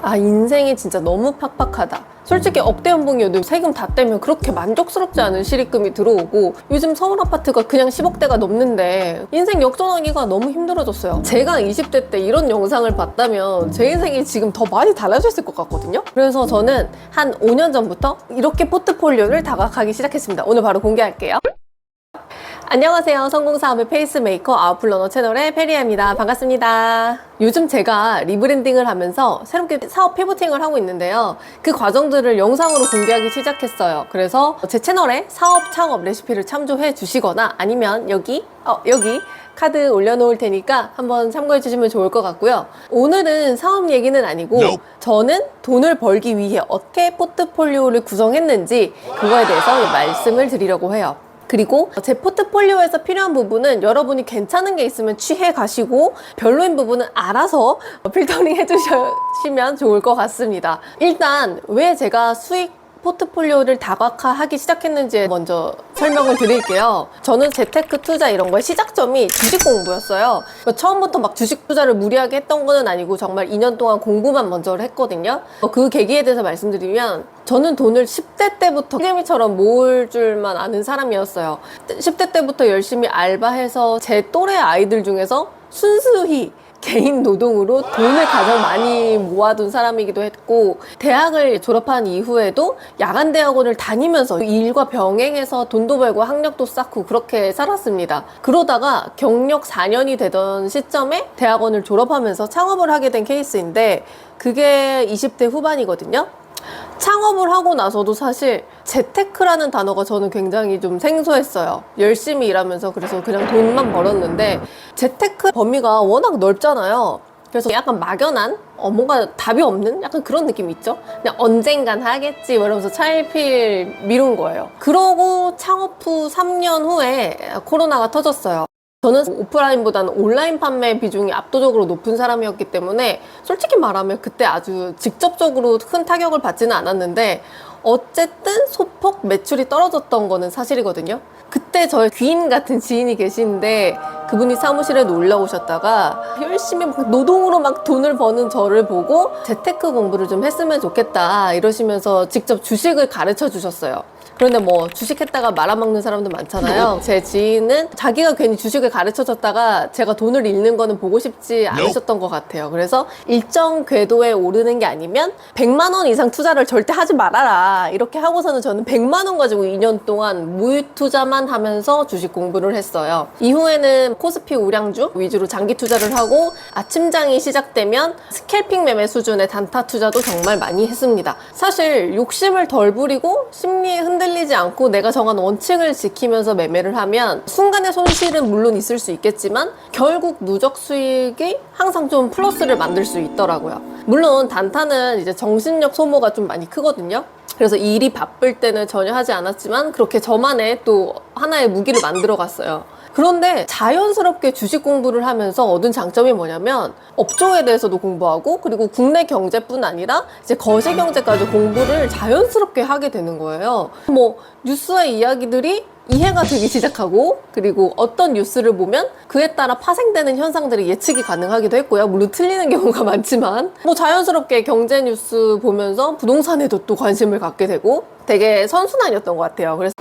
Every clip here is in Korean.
아, 인생이 진짜 너무 팍팍하다. 솔직히 억대 연봉이어도 세금 다 떼면 그렇게 만족스럽지 않은 실입금이 들어오고, 요즘 서울 아파트가 그냥 10억대가 넘는데 인생 역전하기가 너무 힘들어졌어요. 제가 20대 때 이런 영상을 봤다면 제 인생이 지금 더 많이 달라졌을 것 같거든요. 그래서 저는 한 5년 전부터 이렇게 포트폴리오를 다각하기 시작했습니다. 오늘 바로 공개할게요. 안녕하세요. 성공사업의 페이스메이커 아웃플러너 채널의 페리아입니다. 반갑습니다. 요즘 제가 리브랜딩을 하면서 새롭게 사업 피보팅을 하고 있는데요. 그 과정들을 영상으로 공개하기 시작했어요. 그래서 제 채널에 사업 창업 레시피를 참조해 주시거나 아니면 여기 카드 올려놓을 테니까 한번 참고해 주시면 좋을 것 같고요. 오늘은 사업 얘기는 아니고 저는 돈을 벌기 위해 어떻게 포트폴리오를 구성했는지 그거에 대해서 말씀을 드리려고 해요. 그리고 제 포트폴리오에서 필요한 부분은 여러분이 괜찮은 게 있으면 취해 가시고 별로인 부분은 알아서 필터링 해주시면 좋을 것 같습니다. 일단 왜 제가 수익 포트폴리오를 다각화하기 시작했는지 먼저 설명을 드릴게요. 저는 재테크 투자 이런 거의 시작점이 주식 공부였어요. 처음부터 막 주식 투자를 무리하게 했던 거는 아니고 정말 2년 동안 공부만 먼저 했거든요. 그 계기에 대해서 말씀드리면 저는 돈을 10대 때부터 흑개미처럼 모을 줄만 아는 사람이었어요. 10대 때부터 열심히 알바해서 제 또래 아이들 중에서 순수히 개인 노동으로 돈을 가장 많이 모아둔 사람이기도 했고, 대학을 졸업한 이후에도 야간 대학원을 다니면서 일과 병행해서 돈도 벌고 학력도 쌓고 그렇게 살았습니다. 그러다가 경력 4년이 되던 시점에 대학원을 졸업하면서 창업을 하게 된 케이스인데, 그게 20대 후반이거든요. 창업을 하고 나서도 사실 재테크라는 단어가 저는 굉장히 좀 생소했어요. 열심히 일하면서 그래서 그냥 돈만 벌었는데 재테크 범위가 워낙 넓잖아요. 그래서 약간 막연한 뭔가 답이 없는 약간 그런 느낌이 있죠. 그냥 언젠간 하겠지 이러면서 차일피일 미룬 거예요. 그러고 창업 후 3년 후에 코로나가 터졌어요. 저는 오프라인보다는 온라인 판매 비중이 압도적으로 높은 사람이었기 때문에 솔직히 말하면 그때 아주 직접적으로 큰 타격을 받지는 않았는데 어쨌든 소폭 매출이 떨어졌던 거는 사실이거든요. 그때 저의 귀인 같은 지인이 계시는데 그분이 사무실에 놀러 오셨다가 열심히 노동으로 막 돈을 버는 저를 보고 재테크 공부를 좀 했으면 좋겠다 이러시면서 직접 주식을 가르쳐 주셨어요. 그런데 뭐 주식했다가 말아먹는 사람도 많잖아요. 제 지인은 자기가 괜히 주식을 가르쳐줬다가 제가 돈을 잃는 거는 보고 싶지 않으셨던 것 같아요. 그래서 일정 궤도에 오르는 게 아니면 100만 원 이상 투자를 절대 하지 말아라 이렇게 하고서는 저는 100만 원 가지고 2년 동안 무유 투자만 하면서 주식 공부를 했어요. 이후에는 코스피 우량주 위주로 장기 투자를 하고 아침장이 시작되면 스캘핑 매매 수준의 단타 투자도 정말 많이 했습니다. 사실 욕심을 덜 부리고 심리에 흔들리지 않고 내가 정한 원칙을 지키면서 매매를 하면 순간의 손실은 물론 있을 수 있겠지만 결국 누적 수익이 항상 좀 플러스를 만들 수 있더라고요. 물론 단타는 이제 정신력 소모가 좀 많이 크거든요. 그래서 일이 바쁠 때는 전혀 하지 않았지만 그렇게 저만의 또 하나의 무기를 만들어 갔어요. 그런데 자연스럽게 주식 공부를 하면서 얻은 장점이 뭐냐면 업종에 대해서도 공부하고 그리고 국내 경제뿐 아니라 이제 거시 경제까지 공부를 자연스럽게 하게 되는 거예요. 뭐 뉴스의 이야기들이 이해가 되기 시작하고 그리고 어떤 뉴스를 보면 그에 따라 파생되는 현상들이 예측이 가능하기도 했고요. 물론 틀리는 경우가 많지만 뭐 자연스럽게 경제 뉴스 보면서 부동산에도 또 관심을 갖게 되고 되게 선순환이었던 것 같아요. 그래서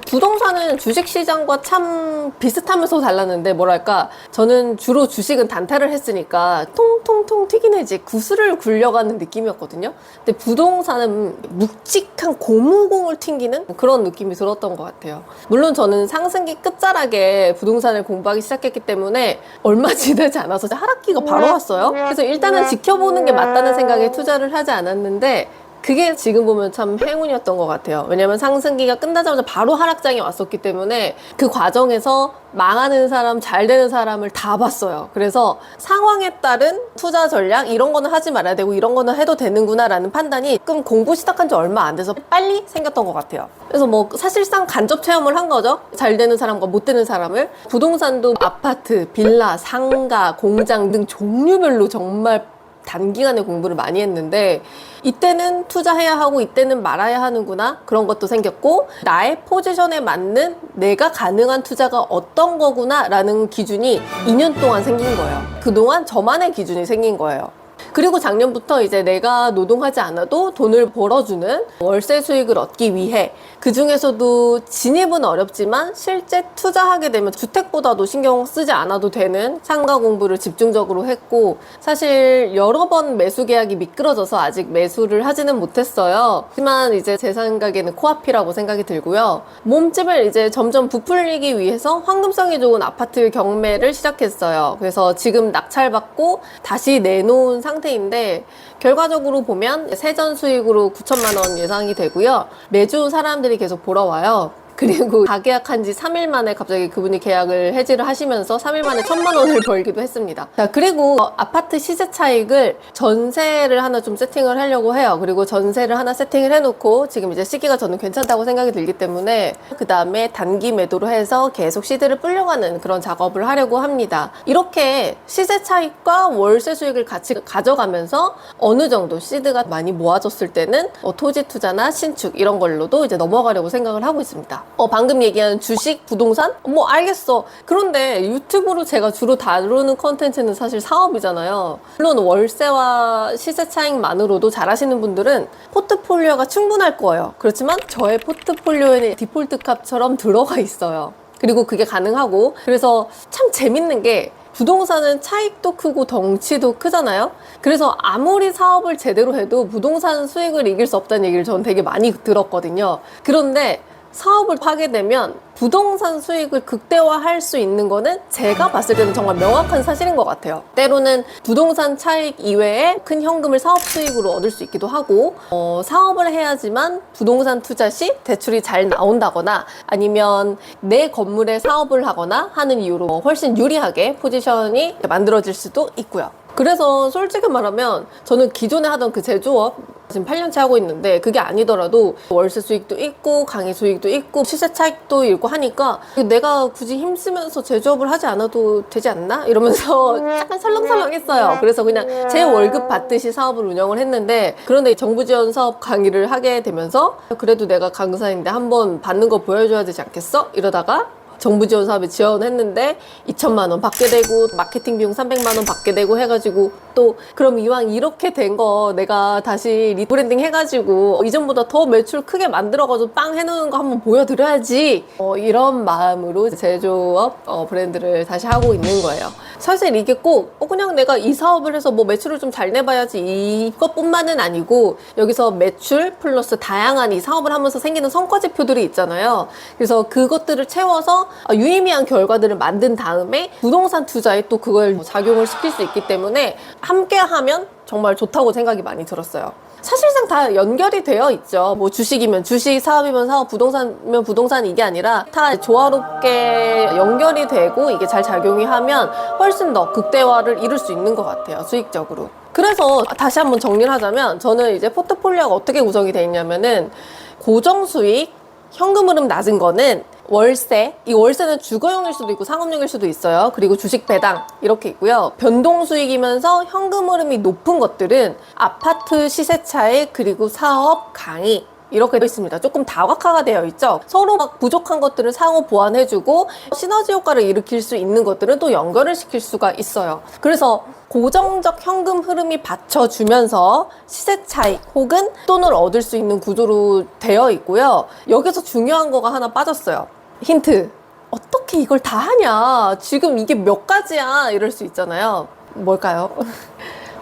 부동산은 주식시장과 참 비슷하면서 달랐는데 뭐랄까 저는 주로 주식은 단타를 했으니까 통통통 튀기내지 구슬을 굴려가는 느낌이었거든요. 근데 부동산은 묵직한 고무공을 튕기는 그런 느낌이 들었던 것 같아요. 물론 저는 상승기 끝자락에 부동산을 공부하기 시작했기 때문에 얼마 지나지 않아서 하락기가 바로 왔어요. 그래서 일단은 지켜보는 게 맞다는 생각에 투자를 하지 않았는데 그게 지금 보면 참 행운이었던 것 같아요. 왜냐면 상승기가 끝나자마자 바로 하락장이 왔었기 때문에 그 과정에서 망하는 사람, 잘 되는 사람을 다 봤어요. 그래서 상황에 따른 투자 전략 이런 거는 하지 말아야 되고 이런 거는 해도 되는구나 라는 판단이 조금 공부 시작한 지 얼마 안 돼서 빨리 생겼던 것 같아요. 그래서 뭐 사실상 간접 체험을 한 거죠. 잘 되는 사람과 못 되는 사람을. 부동산도 아파트, 빌라, 상가, 공장 등 종류별로 정말 단기간에 공부를 많이 했는데 이때는 투자해야 하고 이때는 말아야 하는구나 그런 것도 생겼고 나의 포지션에 맞는 내가 가능한 투자가 어떤 거구나 라는 기준이 2년 동안 생긴 거예요. 그동안 저만의 기준이 생긴 거예요. 그리고 작년부터 이제 내가 노동하지 않아도 돈을 벌어주는 월세 수익을 얻기 위해 그 중에서도 진입은 어렵지만 실제 투자하게 되면 주택보다도 신경 쓰지 않아도 되는 상가 공부를 집중적으로 했고, 사실 여러 번 매수 계약이 미끄러져서 아직 매수를 하지는 못했어요. 하지만 이제 제 생각에는 코앞이라고 생각이 들고요. 몸집을 이제 점점 부풀리기 위해서 황금성이 좋은 아파트 경매를 시작했어요. 그래서 지금 낙찰받고 다시 내놓은 상태인데, 결과적으로 보면 세전 수익으로 9천만 원 예상이 되고요. 매주 사람들이 계속 보러 와요. 그리고 가계약한 지 3일 만에 갑자기 그분이 계약을 해지를 하시면서 3일 만에 1,000만 원을 벌기도 했습니다. 자, 그리고 아파트 시세 차익을 전세를 하나 좀 세팅을 하려고 해요. 그리고 전세를 하나 세팅을 해놓고 지금 이제 시기가 저는 괜찮다고 생각이 들기 때문에 그 다음에 단기 매도로 해서 계속 시드를 불려가는 그런 작업을 하려고 합니다. 이렇게 시세 차익과 월세 수익을 같이 가져가면서 어느 정도 시드가 많이 모아졌을 때는 토지 투자나 신축 이런 걸로도 이제 넘어가려고 생각을 하고 있습니다. 방금 얘기한 주식, 부동산? 뭐 알겠어. 그런데 유튜브로 제가 주로 다루는 컨텐츠는 사실 사업이잖아요. 물론 월세와 시세 차익만으로도 잘하시는 분들은 포트폴리오가 충분할 거예요. 그렇지만 저의 포트폴리오에는 디폴트 값처럼 들어가 있어요. 그리고 그게 가능하고, 그래서 참 재밌는 게 부동산은 차익도 크고 덩치도 크잖아요. 그래서 아무리 사업을 제대로 해도 부동산 수익을 이길 수 없다는 얘기를 저는 되게 많이 들었거든요. 그런데 사업을 하게 되면 부동산 수익을 극대화할 수 있는 거는 제가 봤을 때는 정말 명확한 사실인 것 같아요. 때로는 부동산 차익 이외에 큰 현금을 사업 수익으로 얻을 수 있기도 하고, 사업을 해야지만 부동산 투자 시 대출이 잘 나온다거나 아니면 내 건물에 사업을 하거나 하는 이유로 훨씬 유리하게 포지션이 만들어질 수도 있고요. 그래서 솔직히 말하면 저는 기존에 하던 그 제조업 지금 8년째 하고 있는데, 그게 아니더라도 월세 수익도 있고 강의 수익도 있고 시세 차익도 있고 하니까 내가 굳이 힘쓰면서 제조업을 하지 않아도 되지 않나? 이러면서 약간 설렁설렁했어요. 그래서 그냥 제 월급 받듯이 사업을 운영을 했는데, 그런데 정부 지원 사업 강의를 하게 되면서 그래도 내가 강사인데 한번 받는 거 보여줘야 되지 않겠어? 이러다가 정부 지원 사업에 지원했는데 2천만 원 받게 되고 마케팅 비용 300만 원 받게 되고 해가지고, 또 그럼 이왕 이렇게 된 거 내가 다시 리브랜딩 해가지고 이전보다 더 매출 크게 만들어가지고 빵 해놓은 거 한번 보여드려야지, 이런 마음으로 제조업 브랜드를 다시 하고 있는 거예요. 사실 이게 꼭 그냥 내가 이 사업을 해서 뭐 매출을 좀 잘 내봐야지 이것뿐만은 아니고, 여기서 매출 플러스 다양한 이 사업을 하면서 생기는 성과지표들이 있잖아요. 그래서 그것들을 채워서 유의미한 결과들을 만든 다음에 부동산 투자에 또 그걸 작용을 시킬 수 있기 때문에 함께 하면 정말 좋다고 생각이 많이 들었어요. 사실상 다 연결이 되어 있죠. 뭐 주식이면 주식, 사업이면 사업, 부동산이면 부동산, 이게 아니라 다 조화롭게 연결이 되고 이게 잘 작용이 하면 훨씬 더 극대화를 이룰 수 있는 것 같아요, 수익적으로. 그래서 다시 한번 정리를 하자면, 저는 이제 포트폴리오가 어떻게 구성이 되어 있냐면은, 고정 수익, 현금 흐름 낮은 거는 월세, 이 월세는 주거용일 수도 있고 상업용일 수도 있어요. 그리고 주식 배당 이렇게 있고요. 변동 수익이면서 현금 흐름이 높은 것들은 아파트 시세 차익, 그리고 사업 강의 이렇게 있습니다. 조금 다각화가 되어 있죠. 서로 막 부족한 것들을 상호 보완해주고 시너지 효과를 일으킬 수 있는 것들은 또 연결을 시킬 수가 있어요. 그래서 고정적 현금 흐름이 받쳐주면서 시세 차익 혹은 돈을 얻을 수 있는 구조로 되어 있고요. 여기서 중요한 거가 하나 빠졌어요. 힌트. 어떻게 이걸 다 하냐? 지금 이게 몇 가지야? 이럴 수 있잖아요. 뭘까요?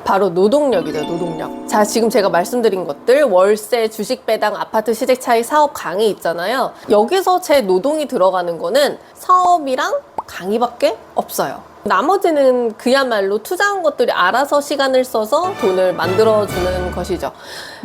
바로 노동력이죠, 노동력. 자, 지금 제가 말씀드린 것들, 월세, 주식 배당, 아파트 시세 차익, 사업 강의 있잖아요. 여기서 제 노동이 들어가는 거는 사업이랑 강의밖에 없어요. 나머지는 그야말로 투자한 것들이 알아서 시간을 써서 돈을 만들어주는 것이죠.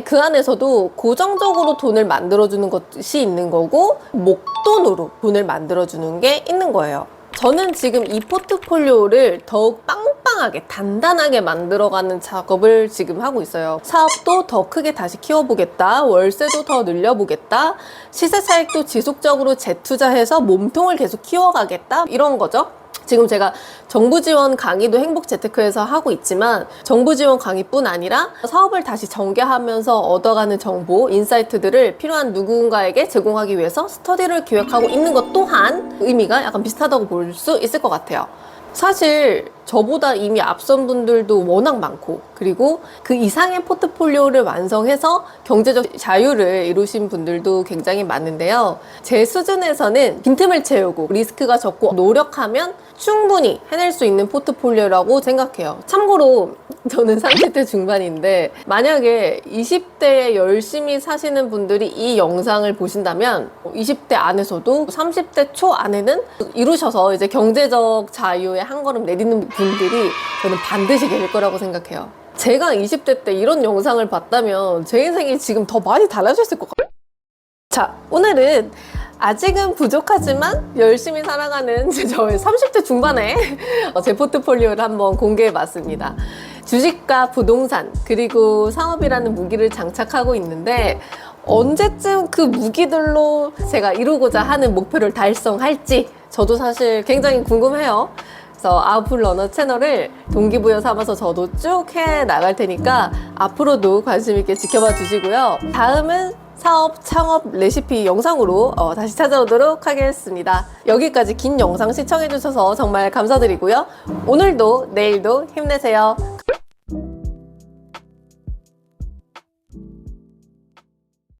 그 안에서도 고정적으로 돈을 만들어주는 것이 있는 거고, 목돈으로 돈을 만들어주는 게 있는 거예요. 저는 지금 이 포트폴리오를 더욱 빵빵하게 단단하게 만들어가는 작업을 지금 하고 있어요. 사업도 더 크게 다시 키워보겠다, 월세도 더 늘려보겠다, 시세 차익도 지속적으로 재투자해서 몸통을 계속 키워가겠다, 이런 거죠. 지금 제가 정부 지원 강의도 행복재테크에서 하고 있지만, 정부 지원 강의뿐 아니라 사업을 다시 전개하면서 얻어가는 정보, 인사이트들을 필요한 누군가에게 제공하기 위해서 스터디를 기획하고 있는 것 또한 의미가 약간 비슷하다고 볼 수 있을 것 같아요. 사실 저보다 이미 앞선 분들도 워낙 많고, 그리고 그 이상의 포트폴리오를 완성해서 경제적 자유를 이루신 분들도 굉장히 많은데요. 제 수준에서는 빈틈을 채우고 리스크가 적고 노력하면 충분히 해낼 수 있는 포트폴리오라고 생각해요. 참고로 저는 30대 중반인데 만약에 20대에 열심히 사시는 분들이 이 영상을 보신다면 20대 안에서도 30대 초 안에는 이루셔서 이제 경제적 자유에 한 걸음 내딛는 분들이 저는 반드시 계실 거라고 생각해요. 제가 20대 때 이런 영상을 봤다면 제 인생이 지금 더 많이 달라졌을 것 같아요. 자, 오늘은 아직은 부족하지만 열심히 살아가는 저의 30대 중반에 제 포트폴리오를 한번 공개해 봤습니다. 주식과 부동산 그리고 사업이라는 무기를 장착하고 있는데 언제쯤 그 무기들로 제가 이루고자 하는 목표를 달성할지 저도 사실 굉장히 궁금해요. 그래서 아웃풀러너 채널을 동기부여 삼아서 저도 쭉 해 나갈 테니까 앞으로도 관심 있게 지켜봐 주시고요. 다음은 사업 창업 레시피 영상으로 다시 찾아오도록 하겠습니다. 여기까지 긴 영상 시청해 주셔서 정말 감사드리고요. 오늘도 내일도 힘내세요.